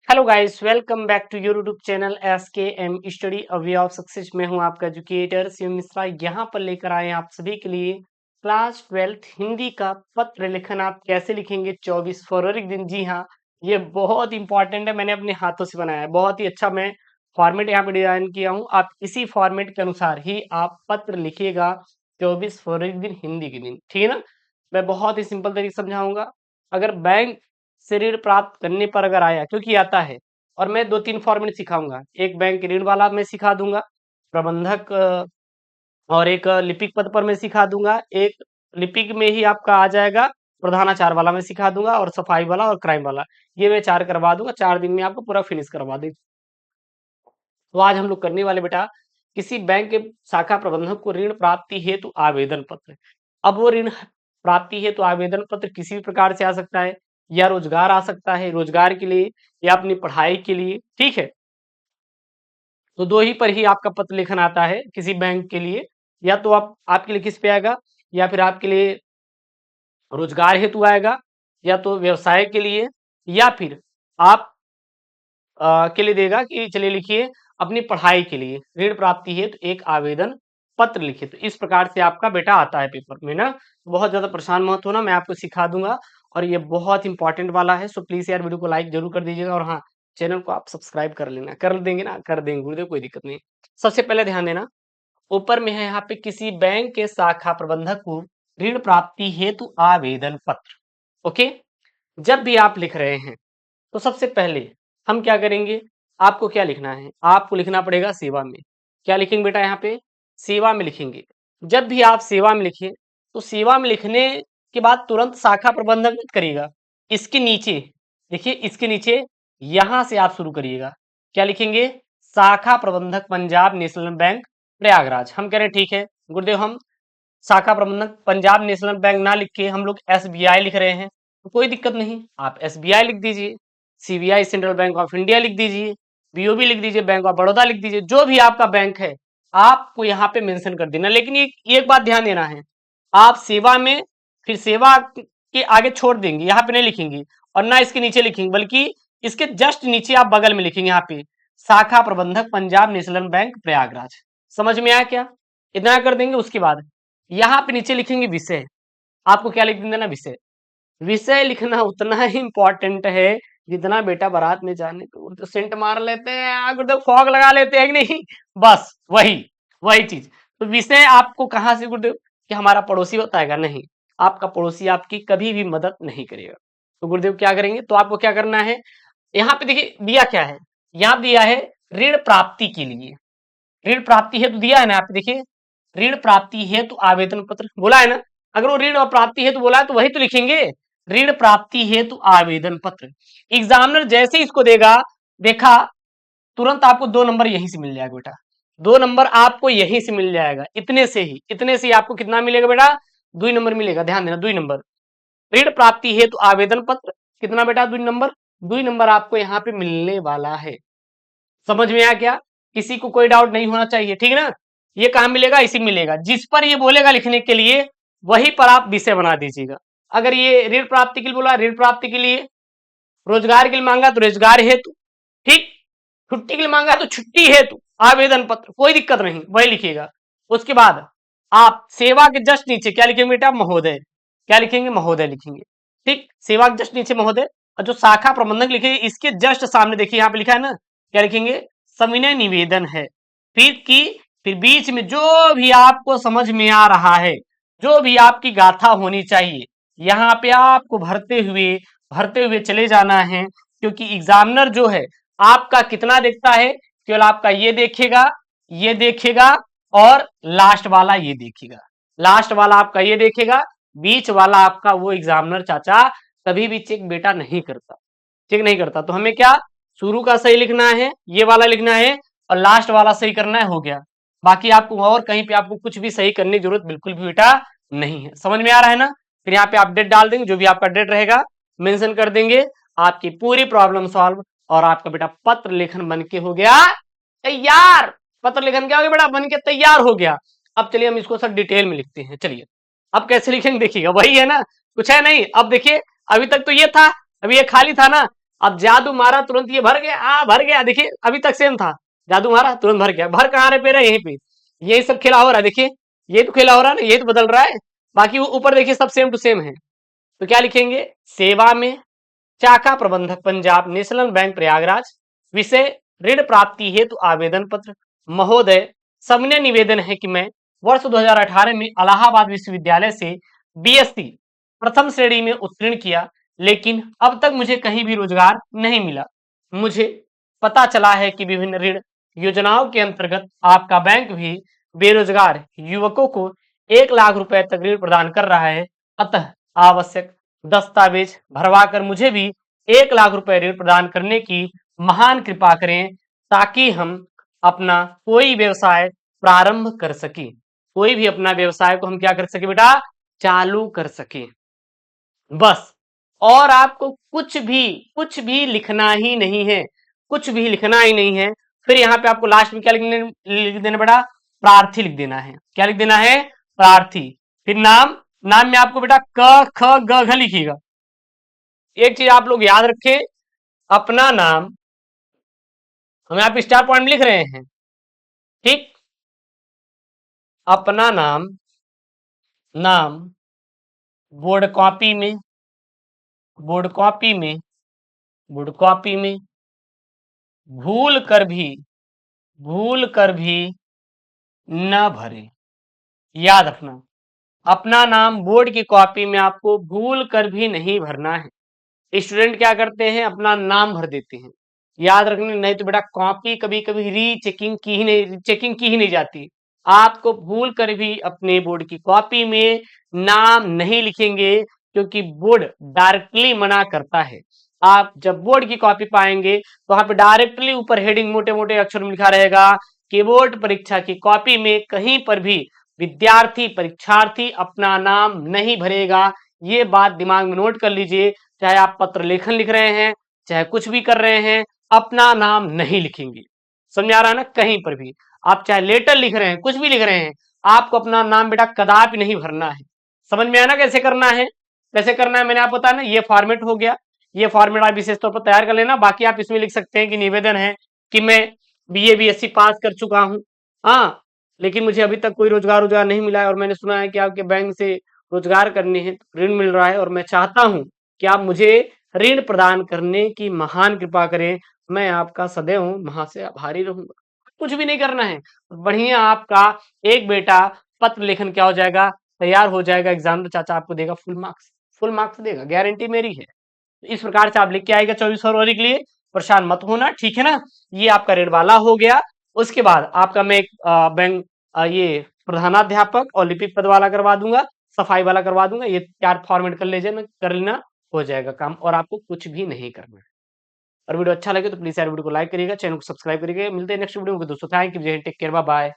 Hello guys, welcome back to your YouTube channel S K M study a way of success. में हूं आपका educator Shiv Mishra. यहाँ पर लेकर आए हैं आप सभी के लिए क्लास 12th हिंदी का पत्र लेखन। आप कैसे लिखेंगे 24 फरवरी के दिन। जी हाँ, ये बहुत इंपॉर्टेंट है। मैंने अपने हाथों से बनाया है, बहुत ही अच्छा मैं फॉर्मेट यहाँ पे डिजाइन किया हूँ। आप इसी फॉर्मेट के अनुसार ही आप पत्र लिखिएगा 24 फरवरी के दिन हिंदी के दिन, ठीक है ना। मैं बहुत ही सिंपल तरीके से समझाऊंगा। अगर बैंक से ऋण प्राप्त करने पर अगर आया, क्योंकि आता है, और मैं 2-3 फॉर्मेट सिखाऊंगा। एक बैंक ऋण वाला मैं सिखा दूंगा, प्रबंधक और एक लिपिक पद पर मैं सिखा दूंगा। एक लिपिक में ही आपका आ जाएगा, प्रधानाचार वाला मैं सिखा दूंगा, और सफाई वाला और क्राइम वाला, ये मैं 4 करवा दूंगा। 4 दिन में आपको पूरा फिनिश करवा दूंगा। तो आज हम लोग करने वाले बेटा, किसी बैंक के शाखा प्रबंधक को ऋण प्राप्ति हेतु आवेदन पत्र। अब वो ऋण प्राप्ति हेतु आवेदन पत्र किसी भी प्रकार से आ सकता है, या रोजगार आ सकता है, रोजगार के लिए या अपनी पढ़ाई के लिए, ठीक है। तो दो ही पर ही आपका पत्र लेखन आता है किसी बैंक के लिए। या तो आप आपके लिए किस पे आएगा, या फिर आपके लिए रोजगार हेतु आएगा, या तो व्यवसाय के लिए, या फिर आप के लिए देगा कि चलिए लिखिए अपनी पढ़ाई के लिए ऋण प्राप्ति हेतु एक आवेदन पत्र लिखिए। तो इस प्रकार से आपका बेटा आता है पेपर में ना। बहुत ज्यादा परेशान मत होना, मैं आपको सिखा दूंगा। और ये बहुत इंपॉर्टेंट वाला है, सो प्लीज यार वीडियो को लाइक जरूर कर दीजिएगा। और हाँ, चैनल को आप सब्सक्राइब कर लेना। कर देंगे ना, कर देंगे गुरुदेव, कोई दिक्कत नहीं। सबसे पहले ध्यान देना, ऊपर में है यहाँ पे किसी बैंक के शाखा प्रबंधक को ऋण प्राप्ति हेतु आवेदन पत्र। ओके, जब भी आप लिख रहे हैं तो सबसे पहले हम क्या करेंगे, आपको क्या लिखना है, आपको लिखना पड़ेगा सेवा में। क्या लिखेंगे बेटा, यहाँ पे सेवा में लिखेंगे। जब भी आप सेवा में लिखें, तो सेवा में लिखने के बाद तुरंत शाखा प्रबंधक मत करिएगा। इसके नीचे देखिए, इसके नीचे यहां से आप शुरू करिएगा। क्या लिखेंगे, शाखा प्रबंधक पंजाब नेशनल बैंक प्रयागराज। हम कह रहे हैं ठीक है गुरुदेव, हम शाखा प्रबंधक पंजाब नेशनल बैंक ना लिख के हम लोग एसबीआई लिख रहे हैं, तो कोई दिक्कत नहीं, आप एसबीआई लिख दीजिए, CBI central bank of India लिख दीजिए, बीओबी लिख दीजिए, बैंक ऑफ बड़ौदा लिख दीजिए। जो भी आपका बैंक है आपको यहाँ पे मेंशन कर देना। लेकिन ये एक बात ध्यान देना है, आप सेवा में फिर सेवा के आगे छोड़ देंगे, यहाँ पे नहीं लिखेंगे, और ना इसके नीचे लिखेंगे, बल्कि इसके जस्ट नीचे आप बगल में लिखेंगे यहाँ पे शाखा प्रबंधक पंजाब नेशनल बैंक प्रयागराज। समझ में आया क्या, इतना कर देंगे। उसके बाद यहाँ पे नीचे लिखेंगे विषय। आपको क्या लिख देना, विषय। विषय लिखना उतना ही इंपॉर्टेंट है जितना बेटा बारात में जाने को तो सेंट मार लेते हैं, गुरुदेव फॉग लगा लेते हैं कि नहीं, बस वही वही चीज। तो विषय आपको कहाँ से गुरुदेव, कि हमारा पड़ोसी बताएगा, नहीं, आपका पड़ोसी आपकी कभी भी मदद नहीं करेगा। तो गुरुदेव क्या करेंगे, तो आपको क्या करना है, यहाँ पे देखिए दिया क्या है, यहाँ दिया है ऋण प्राप्ति के लिए। ऋण प्राप्ति हेतु दिया है ना, आप देखिए ऋण प्राप्ति हेतु आवेदन पत्र बोला है ना। अगर वो ऋण और प्राप्ति हेतु बोला है तो वही तो लिखेंगे, ऋण प्राप्ति हेतु आवेदन पत्र। एग्जामिनर जैसे ही इसको देगा, देखा, तुरंत आपको 2 नंबर यहीं से मिल जाएगा बेटा। 2 नंबर आपको यहीं से मिल जाएगा, इतने से ही आपको कितना मिलेगा बेटा, 2 नंबर मिलेगा। ध्यान देना, 2 नंबर ऋण प्राप्ति हेतु आवेदन पत्र, कितना बेटा, 2 नंबर। 2 नंबर आपको यहाँ पे मिलने वाला है। समझ में आया क्या, किसी को कोई डाउट नहीं होना चाहिए, ठीक है ना। ये कहाँ मिलेगा, इसी मिलेगा, जिस पर ये बोलेगा लिखने के लिए वहीं पर आप विषय बना दीजिएगा। अगर ये ऋण प्राप्ति के लिए बोला, ऋण प्राप्ति के लिए, रोजगार के लिए मांगा तो रोजगार हेतु, ठीक, छुट्टी के लिए मांगा तो छुट्टी हेतु आवेदन पत्र, कोई दिक्कत नहीं, वही लिखिएगा। उसके बाद आप सेवा के जस्ट नीचे क्या लिखेंगे बेटा, महोदय। क्या लिखेंगे, महोदय लिखेंगे, ठीक। सेवा के जस्ट नीचे महोदय, और जो शाखा प्रबंधक लिखेंगे इसके जस्ट सामने देखिए यहाँ पे लिखा है ना, क्या लिखेंगे, सविनय निवेदन है। फिर की फिर बीच में जो भी आपको समझ में आ रहा है, जो भी आपकी गाथा होनी चाहिए, यहाँ पे आपको भरते हुए चले जाना है। क्योंकि एग्जामिनर जो है आपका कितना देखता है, केवल आपका ये देखेगा और लास्ट वाला ये देखेगा। लास्ट वाला आपका ये देखेगा, बीच वाला आपका वो एग्जामिनर चाचा कभी भी चेक बेटा नहीं करता, चेक नहीं करता। तो हमें क्या, शुरू का सही लिखना है, ये वाला लिखना है, और लास्ट वाला सही करना है, हो गया। बाकी आपको और कहीं पे आपको कुछ भी सही करने की जरूरत बिल्कुल भी बेटा नहीं है। समझ में आ रहा है ना। फिर यहाँ पे आप डेट डाल देंगे, जो भी आपका डेट रहेगा मेंशन कर देंगे, आपकी पूरी प्रॉब्लम सॉल्व, और आपका बेटा पत्र लेखन बन के हो गया तैयार। पत्र लेखन क्या हो गया बेटा, बन के तैयार हो गया। अब चलिए हम इसको सर डिटेल में लिखते हैं। चलिए अब कैसे लिखेंगे देखिएगा, वही है ना, कुछ है नहीं। अब देखिए, अभी तक तो ये था, अभी ये खाली था ना, अब जादू मारा तुरंत ये भर गया, भर गया, देखिए अभी तक सेम था, जादू मारा तुरंत भर गया, भर कहाँ रहे पे रहा, यहीं पे, यही सब खेला हो रहा है, देखिए ये तो खेला हो रहा है ना, ये तो बदल रहा है, बाकी वो ऊपर देखिए सब सेम टू सेम है। तो क्या लिखेंगे, सेवा में, शाखा प्रबंधक पंजाब नेशनल बैंक प्रयागराज, विषय ऋण प्राप्ति हेतु आवेदन पत्र। महोदय, सबने निवेदन है कि मैं वर्ष 2018 में इलाहाबाद विश्वविद्यालय से बीएससी प्रथम श्रेणी में उत्तीर्ण किया, लेकिन अब तक मुझे कहीं भी रोजगार नहीं मिला। मुझे पता चला है कि विभिन्न ऋण योजनाओं के अंतर्गत आपका बैंक भी बेरोजगार युवकों को 1 लाख रुपए तक ऋण प्रदान कर रहा है, अतः आवश्यक दस्तावेज भरवाकर मुझे भी 1 लाख रुपए ऋण प्रदान करने की महान कृपा करें, ताकि हम अपना कोई व्यवसाय प्रारंभ कर सके। कोई भी अपना व्यवसाय को हम क्या कर सके बेटा, चालू कर सके, बस। और आपको कुछ भी लिखना ही नहीं है, कुछ भी लिखना ही नहीं है। फिर यहाँ पे आपको लास्ट में क्या लिख देना बेटा, प्रार्थी लिख देना है। क्या लिख देना है, प्रार्थी। फिर नाम, नाम में आपको बेटा क ख ग घ लिखिएगा। एक चीज आप लोग याद रखें, अपना नाम हम यहाँ पे स्टार पॉइंट लिख रहे हैं, ठीक, अपना नाम, नाम बोर्ड कॉपी में, बोर्ड कॉपी में, बोर्ड कॉपी में भूल कर भी न भरे। याद रखना, अपना नाम बोर्ड की कॉपी में आपको भूल कर भी नहीं भरना है। स्टूडेंट क्या करते हैं, अपना नाम भर देते हैं, याद रखना, नहीं तो बेटा कॉपी कभी कभी रीचेकिंग की ही नहीं, चेकिंग की ही नहीं जाती। आपको भूल कर भी अपने बोर्ड की कॉपी में नाम नहीं लिखेंगे, क्योंकि बोर्ड डायरेक्टली मना करता है। आप जब बोर्ड की कॉपी पाएंगे तो वहां पे डायरेक्टली ऊपर हेडिंग मोटे मोटे अक्षर में लिखा रहेगा कि बोर्ड परीक्षा की कॉपी में कहीं पर भी विद्यार्थी परीक्षार्थी अपना नाम नहीं भरेगा। ये बात दिमाग में नोट कर लीजिए, चाहे आप पत्र लेखन लिख रहे हैं, चाहे कुछ भी कर रहे हैं, अपना नाम नहीं लिखेंगे। समझ आ रहा है ना, कहीं पर भी आप चाहे लेटर लिख रहे हैं, कुछ भी लिख रहे हैं, आपको अपना नाम बेटा कदापि नहीं भरना है। समझ में आया ना कैसे करना है, कैसे करना है, मैंने आपको बताया ना, ये फॉर्मेट हो गया। ये फॉर्मेट आप विशेष तौर पर तैयार कर लेना। बाकी आप इसमें लिख सकते हैं कि निवेदन है कि मैं बीए बीएससी पास कर चुका हूं, हाँ, लेकिन मुझे अभी तक कोई रोजगार नहीं मिला है, और मैंने सुना है कि आपके बैंक से रोजगार करने हैं, ऋण मिल रहा है, और मैं चाहता हूं कि आप मुझे ऋण प्रदान करने की महान कृपा करें। मैं आपका सदैव महा से आभारी रहूंगा। कुछ भी नहीं करना है, बढ़िया आपका एक बेटा पत्र लेखन क्या हो जाएगा, तैयार हो जाएगा, एग्जाम में चाचा आपको देगा फुल मार्क्स, फुल मार्क्स देगा, गारंटी मेरी है। इस प्रकार से आप लिख के आएगा 24 फरवरी के लिए, परेशान मत होना, ठीक है ना। ये आपका ऋण वाला हो गया। उसके बाद आपका मैं एक बैंक ये प्रधानाध्यापक और लिपिक पद वाला करवा दूंगा, सफाई वाला करवा दूंगा। ये 4 फॉर्मेट कर लेना, कर लेना, हो जाएगा काम, और आपको कुछ भी नहीं करना है। और वीडियो अच्छा लगे तो प्लीज यार वीडियो को लाइक करिएगा, चैनल को सब्सक्राइब करिएगा। मिलते हैं नेक्स्ट वीडियो में दोस्तों, thank you, take care, bye bye.